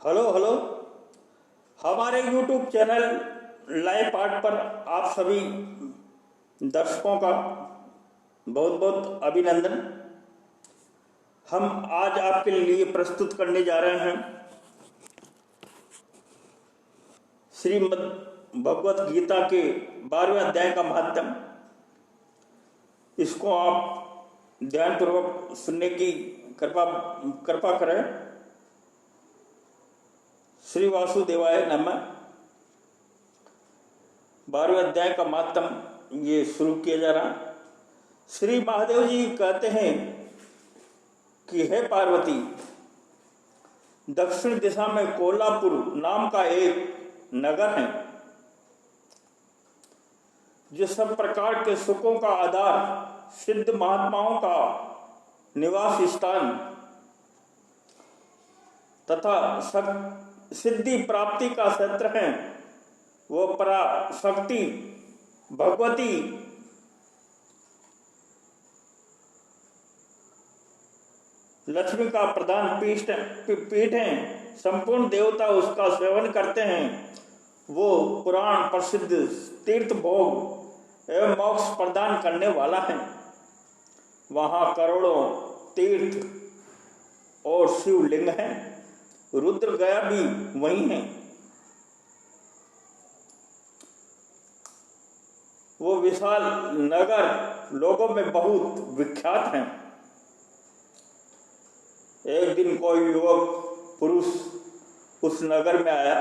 Hello hello. हमारे YouTube channel live art पर आप सभी दर्शकों का बहुत बहुत अभिनंदन। हम आज आपके लिए प्रस्तुत करने जा रहे हैं श्रीमद् भगवत गीता के 12वें अध्याय का महात्म्य। इसको आप ध्यानपूर्वक सुनने की कृपा करें। श्री वासुदेवाय नमः। 12वें अध्याय का महात्म्य ये शुरू किया जा रहा। श्री महादेव जी कहते हैं कि हे पार्वती, दक्षिण दिशा में कोल्हापुर नाम का एक नगर है जो सब प्रकार के सुखों का आधार, सिद्ध महात्माओं का निवास स्थान तथा सिद्धि प्राप्ति का क्षेत्र है। वो पराशक्ति भगवती लक्ष्मी का प्रधान पीठ है। संपूर्ण देवता उसका सेवन करते हैं। वो पुराण प्रसिद्ध तीर्थ भोग एवं मोक्ष प्रदान करने वाला है। वहाँ करोड़ों तीर्थ और शिवलिंग हैं। रुद्र गया भी वही है। वो विशाल नगर लोगों में बहुत विख्यात है। एक दिन कोई युवक पुरुष उस नगर में आया।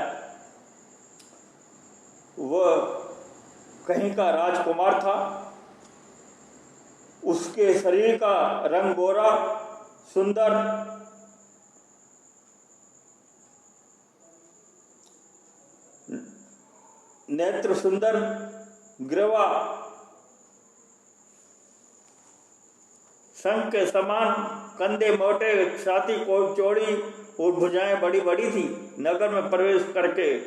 वह कहीं का राजकुमार था। उसके शरीर का रंग गोरा, सुंदर, नेत्र सुंदर, ग्रीवा शंख के समान, कंधे मोटे, छाती को चौड़ी और भुजाएं बड़ी बड़ी थी। नगर में प्रवेश करके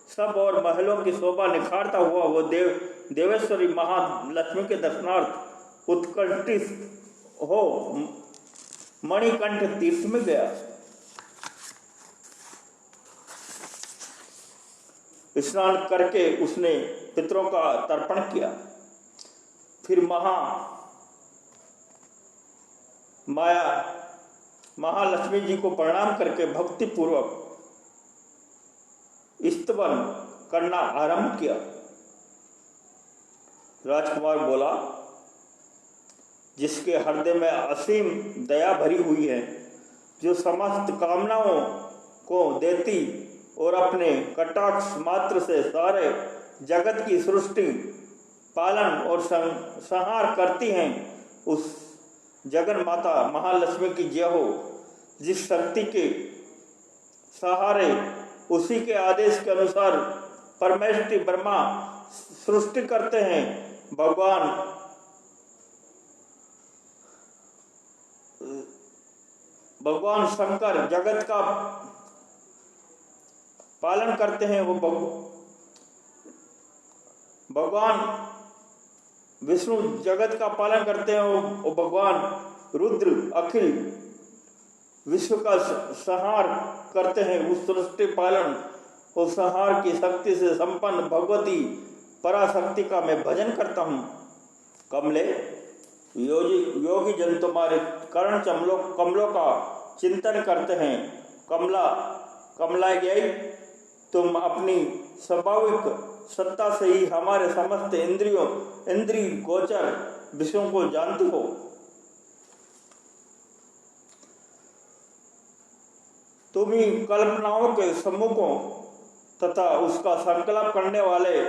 सब और महलों की शोभा निखारता हुआ वो देवेश्वरी महालक्ष्मी के दर्शनार्थ उत्कंठित हो मणिकंठ तीर्थ में गया। स्नान करके उसने पितरों का तर्पण किया। फिर माया महालक्ष्मी जी को प्रणाम करके भक्ति पूर्वक स्तवन करना आरंभ किया। राजकुमार बोला, जिसके हृदय में असीम दया भरी हुई है, जो समस्त कामनाओं को देती और अपने कटाक्ष मात्र से सारे जगत की सृष्टि, पालन और संहार करती हैं, उस जगन माता महालक्ष्मी की जय हो। जिस शक्ति के सहारे उसी के आदेश के अनुसार परमेष्टि ब्रह्मा सृष्टि करते हैं, भगवान शंकर जगत का पालन करते हैं। वो भगवान विष्णु जगत का पालन करते हैं। वो भगवान रुद्र अखिल विश्व का संहार करते हैं। उस सृष्टि पालन और संहार की शक्ति से संपन्न भगवती पराशक्ति का मैं भजन करता हूँ। कमले, योगी जन तुम्हारे कर्ण कमलों का चिंतन करते हैं। कमला यही तुम अपनी स्वाभाविक सत्ता से ही हमारे समस्त इंद्रिय गोचर विषयों को जानती हो। तुम ही कल्पनाओं के सम्मुखों तथा उसका संकल्प करने वाले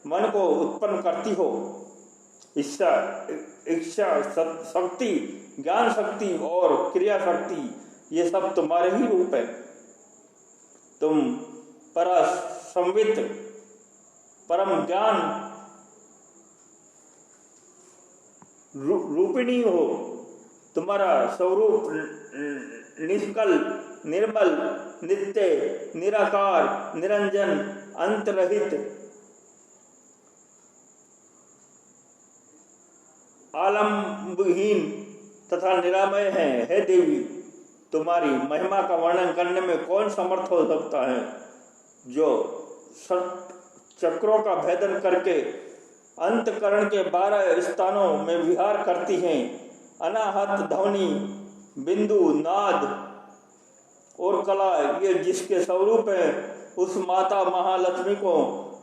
मन को उत्पन्न करती हो। इच्छा शक्ति, ज्ञान शक्ति और क्रिया शक्ति, ये सब तुम्हारे ही रूप है। तुम परासंवित परम ज्ञान रूपिणी हो। तुम्हारा स्वरूप निष्कल, निर्मल, नित्य, निराकार, निरंजन, अंतरहित, आलम्बहीन तथा निरामय है। हे देवी, तुम्हारी महिमा का वर्णन करने में कौन समर्थ हो सकता है, जो चक्रों का भेदन करके अंतकरण के 12 स्थानों में विहार करती हैं। अनाहत, ध्वनि, बिंदु, नाद और कला ये जिसके स्वरूप है, उस माता महालक्ष्मी को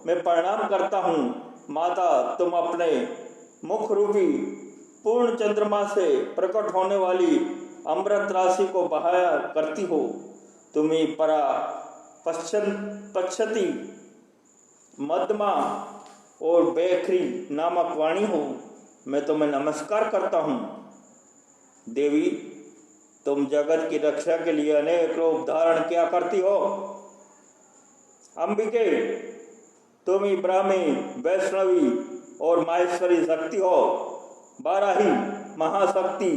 मैं प्रणाम करता हूँ। माता, तुम अपने मुख रूपी पूर्ण चंद्रमा से प्रकट होने वाली अमृत राशि को बहाया करती हो। तुम्ही परा पश्यति मध्यमा और बेखरी नामक वाणी हो। मैं तुम्हें नमस्कार करता हूँ। देवी, तुम जगत की रक्षा के लिए अनेक रूप धारण किया करती हो। अंबिके, तुम ही ब्राह्मी, वैष्णवी और माहेश्वरी शक्ति हो। बाराही, महाशक्ति,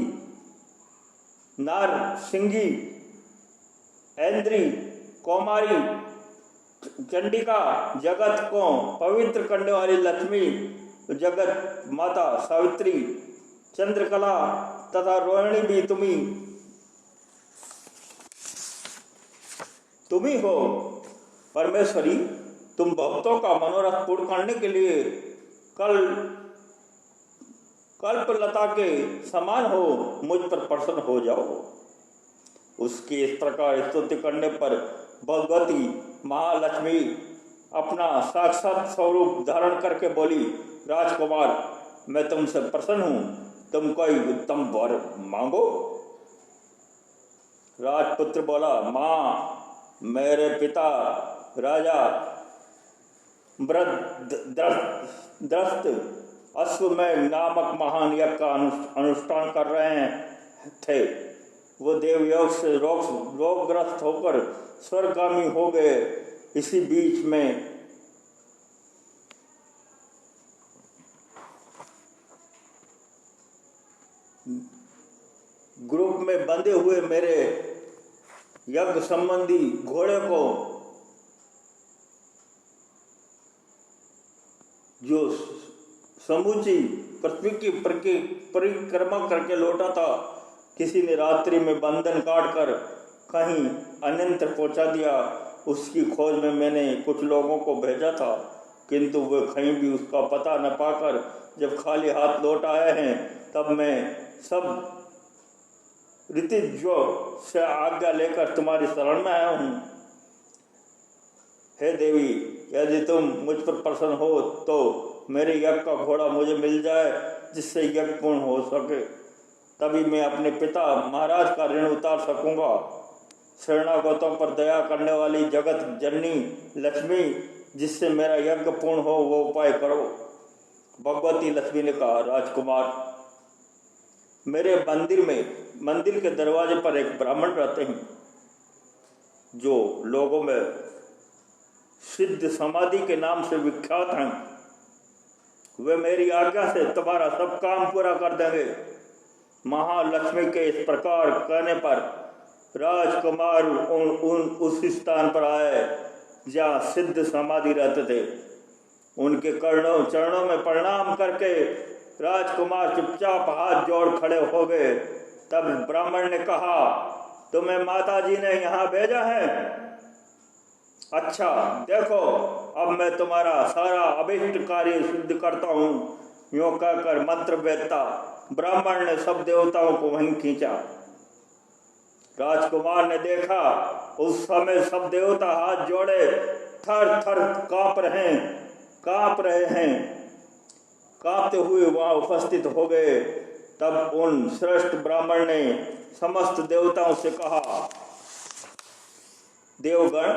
नारसिंगी, ऐन्द्री, कौमारी, चंडिका, जगत को पवित्र करने वाली लक्ष्मी, जगत माता सावित्री, चंद्रकला तथा रोहिणी भी तुम्ही हो। परमेश्वरी, तुम भक्तों का मनोरथ पूर्ण करने के लिए कल्पलता के समान हो, मुझ पर प्रसन्न हो जाओ। उसकी इस प्रकार स्तुति करने पर भगवती महालक्ष्मी अपना साक्षात स्वरूप धारण करके बोली, राजकुमार, मैं तुमसे प्रसन्न हूँ, तुम कोई उत्तम वर मांगो। राजपुत्र बोला, माँ, मेरे पिता राजा ब्रहद्रस्त अश्वमेघ नामक महान यज्ञ का अनुष्ठान कर रहे थे। वो देवयोग से रोगग्रस्त होकर स्वर्गगामी हो गए। इसी बीच में ग्रुप में बंधे हुए मेरे यज्ञ संबंधी घोड़े को जो समूची पृथ्वी की परिक्रमा करके लौटा था, किसी ने रात्रि में बंधन काटकर कहीं अन्यत्र पहुंचा दिया। उसकी खोज में मैंने कुछ लोगों को भेजा था, किंतु वे कहीं भी उसका पता न पाकर जब खाली हाथ लौट आए हैं, तब मैं सब ऋतिज्व से आज्ञा लेकर तुम्हारी शरण में आया हूँ। हे देवी, यदि तुम मुझ पर प्रसन्न हो तो मेरे यज्ञ का घोड़ा मुझे मिल जाए, जिससे यज्ञ पूर्ण हो सके। तभी मैं अपने पिता महाराज का ऋण उतार सकूंगा। शरणागतों पर दया करने वाली जगत जननी लक्ष्मी, जिससे मेरा यज्ञ पूर्ण हो, वो उपाय करो। भगवती लक्ष्मी ने कहा, राजकुमार, मेरे मंदिर के दरवाजे पर एक ब्राह्मण रहते हैं, जो लोगों में सिद्ध समाधि के नाम से विख्यात हैं। वे मेरी आज्ञा से तुम्हारा सब काम पूरा कर देंगे। महालक्ष्मी के इस प्रकार कहने पर राजकुमार उस स्थान पर आए जहाँ सिद्ध समाधि रहते थे। उनके चरणों में प्रणाम करके राजकुमार चुपचाप हाथ जोड़ खड़े हो गए। तब ब्राह्मण ने कहा, तुम्हें माताजी ने यहाँ भेजा है? अच्छा, देखो, अब मैं तुम्हारा सारा अभिष्ट कार्य सिद्ध करता हूँ। यूँ कहकर मंत्र वेदता ब्राह्मण ने सब देवताओं को वहीं खींचा। राजकुमार ने देखा, उस समय सब देवता हाथ जोड़े थर थर कांप रहे हैं, कांपते हुए वहां उपस्थित हो गए। तब उन श्रेष्ठ ब्राह्मण ने समस्त देवताओं से कहा, देवगण,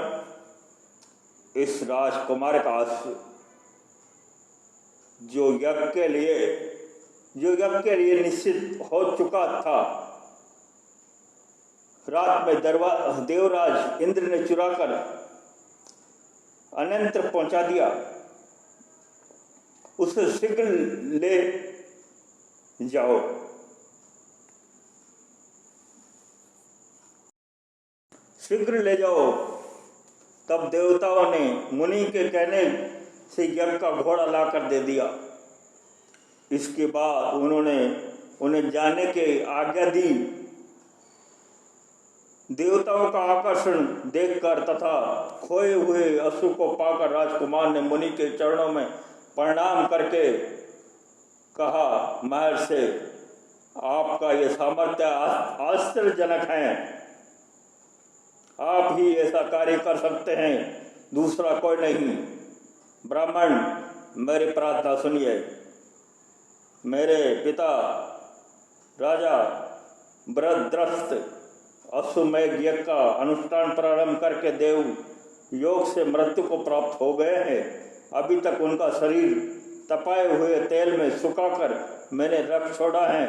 इस राजकुमार का जो यज्ञ के लिए निश्चित हो चुका था, रात में देवराज इंद्र ने चुराकर अन्यत्र पहुंचा दिया। उसे शीघ्र ले जाओ। तब देवताओं ने मुनि के कहने से यज्ञ का घोड़ा लाकर दे दिया। इसके बाद उन्होंने उन्हें जाने की आज्ञा दी। देवताओं का आकर्षण देखकर तथा खोए हुए असुर को पाकर राजकुमार ने मुनि के चरणों में प्रणाम करके कहा, महर्षि, आपका ये सामर्थ्य आश्चर्यजनक है। आप ही ऐसा कार्य कर सकते हैं, दूसरा कोई नहीं। ब्राह्मण, मेरी प्रार्थना सुनिए। मेरे पिता राजा बृहद्रथ अश्वमेध यज्ञ का अनुष्ठान प्रारंभ करके देव योग से मृत्यु को प्राप्त हो गए हैं। अभी तक उनका शरीर तपाए हुए तेल में सुखाकर मैंने रख छोड़ा है।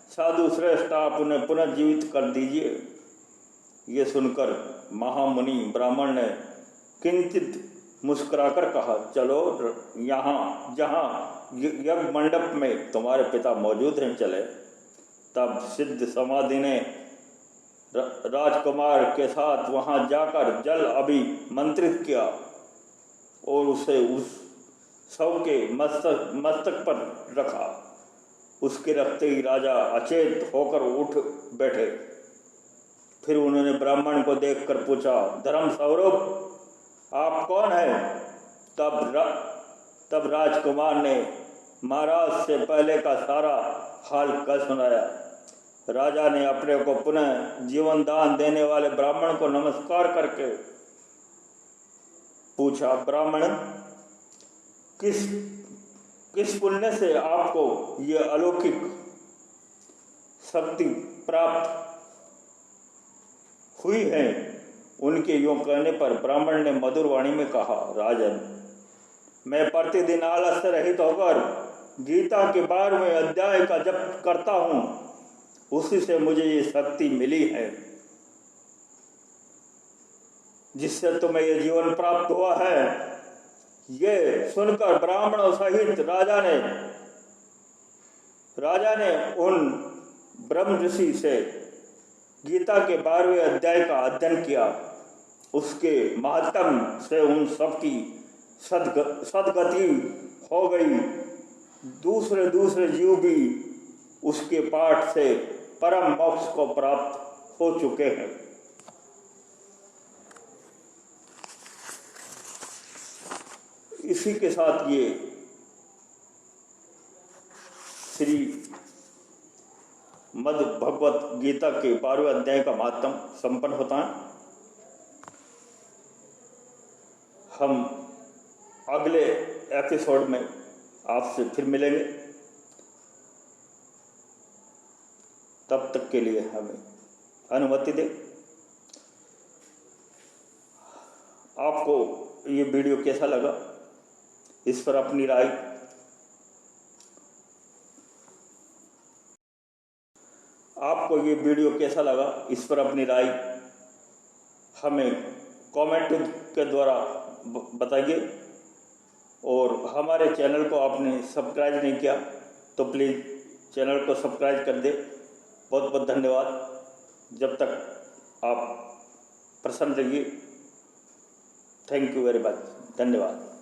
साधु श्रेष्ठ, आप उन्हें पुनः जीवित कर दीजिए। ये सुनकर महामुनि ब्राह्मण ने किंचित मुस्कुराकर कहा, चलो यहाँ जहाँ यज्ञ मंडप में तुम्हारे पिता मौजूद हैं चले। तब सिद्ध समाधि ने राजकुमार के साथ वहां जाकर जल अभिमंत्रित किया और उसे उस शव के मस्तक पर रखा। उसके रखते ही राजा अचेत होकर उठ बैठे। फिर उन्होंने ब्राह्मण को देखकर पूछा, धर्म स्वरूप, आप कौन हैं? तब राजकुमार ने महाराज से पहले का सारा हाल कह सुनाया। राजा ने अपने को पुनः जीवन दान देने वाले ब्राह्मण को नमस्कार करके पूछा, ब्राह्मण, किस पुण्य से आपको ये अलौकिक शक्ति प्राप्त हुई है? उनके यूं कहने पर ब्राह्मण ने मधुर वाणी में कहा, राजन, मैं प्रतिदिन आलस से रहित होकर गीता के 12वें अध्याय का जप करता हूं, उसी से मुझे ये शक्ति मिली है जिससे तुम्हें ये जीवन प्राप्त हुआ है। ये सुनकर ब्राह्मणों सहित राजा ने उन ब्रह्म ऋषि से गीता के 12वें अध्याय का अध्ययन किया। उसके महात्म से उन सबकी सदगति हो गई। दूसरे जीव भी उसके पाठ से परम मोक्ष को प्राप्त हो चुके हैं। इसी के साथ ये श्री मद् भगवत गीता के 12वें अध्याय का महात्म संपन्न होता है। हम अगले एपिसोड में आपसे फिर मिलेंगे। तब तक के लिए हमें अनुमति दें। आपको ये वीडियो कैसा लगा, इस पर अपनी राय हमें कमेंट के द्वारा बताइए। और हमारे चैनल को आपने सब्सक्राइब नहीं किया तो प्लीज़ चैनल को सब्सक्राइब कर दे। बहुत बहुत धन्यवाद। जब तक आप प्रसन्न रहिए। Thank you very much. धन्यवाद।